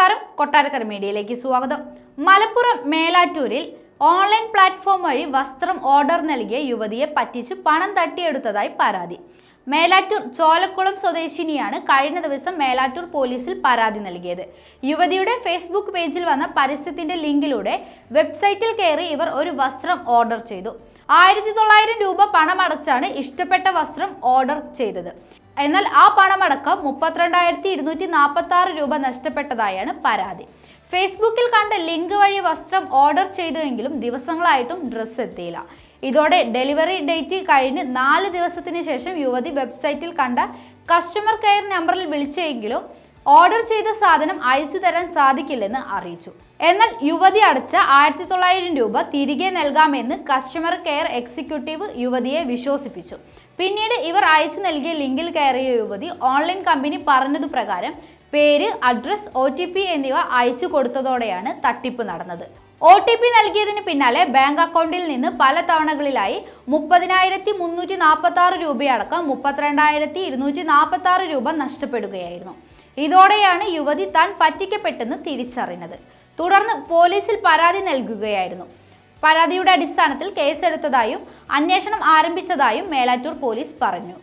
നമസ്കാരം, കൊട്ടാരക്കര മീഡിയയിലേക്ക് സ്വാഗതം. മലപ്പുറം മേലാറ്റൂരിൽ ഓൺലൈൻ പ്ലാറ്റ്ഫോം വഴി വസ്ത്രം ഓർഡർ നൽകിയ യുവതിയെ പറ്റിച്ച് പണം തട്ടിയെടുത്തതായി പരാതി. മേലാറ്റൂർ ചോലക്കുളം സ്വദേശിനിയാണ് കഴിഞ്ഞ ദിവസം മേലാറ്റൂർ പോലീസിൽ പരാതി നൽകിയത്. യുവതിയുടെ ഫേസ്ബുക്ക് പേജിൽ വന്ന പരസ്യത്തിന്റെ ലിങ്കിലൂടെ വെബ്സൈറ്റിൽ കയറി ഇവർ ഒരു വസ്ത്രം ഓർഡർ ചെയ്തു. 1900 രൂപ പണമടച്ചാണ് ഇഷ്ടപ്പെട്ട വസ്ത്രം ഓർഡർ ചെയ്തത്. എന്നാൽ ആ പണമടക്കം 32,246 രൂപ നഷ്ടപ്പെട്ടതായാണ് പരാതി. ഫേസ്ബുക്കിൽ കണ്ട ലിങ്ക് വഴി വസ്ത്രം ഓർഡർ ചെയ്തുവെങ്കിലും ദിവസങ്ങളായിട്ടും ഡ്രസ്സ് എത്തിയില്ല. ഇതോടെ ഡെലിവറി ഡേറ്റ് കഴിഞ്ഞ് 4 ദിവസത്തിന് ശേഷം യുവതി വെബ്സൈറ്റിൽ കണ്ട കസ്റ്റമർ കെയർ നമ്പറിൽ വിളിച്ചെങ്കിലും ഓർഡർ ചെയ്ത സാധനം അയച്ചു തരാൻ സാധിക്കില്ലെന്ന് അറിയിച്ചു. എന്നാൽ യുവതി അടച്ച 1900 രൂപ തിരികെ നൽകാമെന്ന് കസ്റ്റമർ കെയർ എക്സിക്യൂട്ടീവ് യുവതിയെ വിശ്വസിപ്പിച്ചു. പിന്നീട് ഇവർ അയച്ചു നൽകിയ ലിങ്കിൽ കയറിയ യുവതി ഓൺലൈൻ കമ്പനി പറഞ്ഞതു പ്രകാരം പേര്, അഡ്രസ്, OTP എന്നിവ അയച്ചു കൊടുത്തതോടെയാണ് തട്ടിപ്പ് നടന്നത്. OTP നൽകിയതിന് പിന്നാലെ ബാങ്ക് അക്കൗണ്ടിൽ നിന്ന് പല തവണകളിലായി 30,346 രൂപയടക്കം 32,246 രൂപ നഷ്ടപ്പെടുകയായിരുന്നു. ഇതോടെയാണ് യുവതി താൻ പറ്റിക്കപ്പെട്ടെന്ന് തിരിച്ചറിഞ്ഞത്. തുടർന്ന് പോലീസിൽ പരാതി നൽകുകയായിരുന്നു. പരാതിയുടെ അടിസ്ഥാനത്തിൽ കേസെടുത്തതായും അന്വേഷണം ആരംഭിച്ചതായും മേലാറ്റൂർ പോലീസ് പറഞ്ഞു.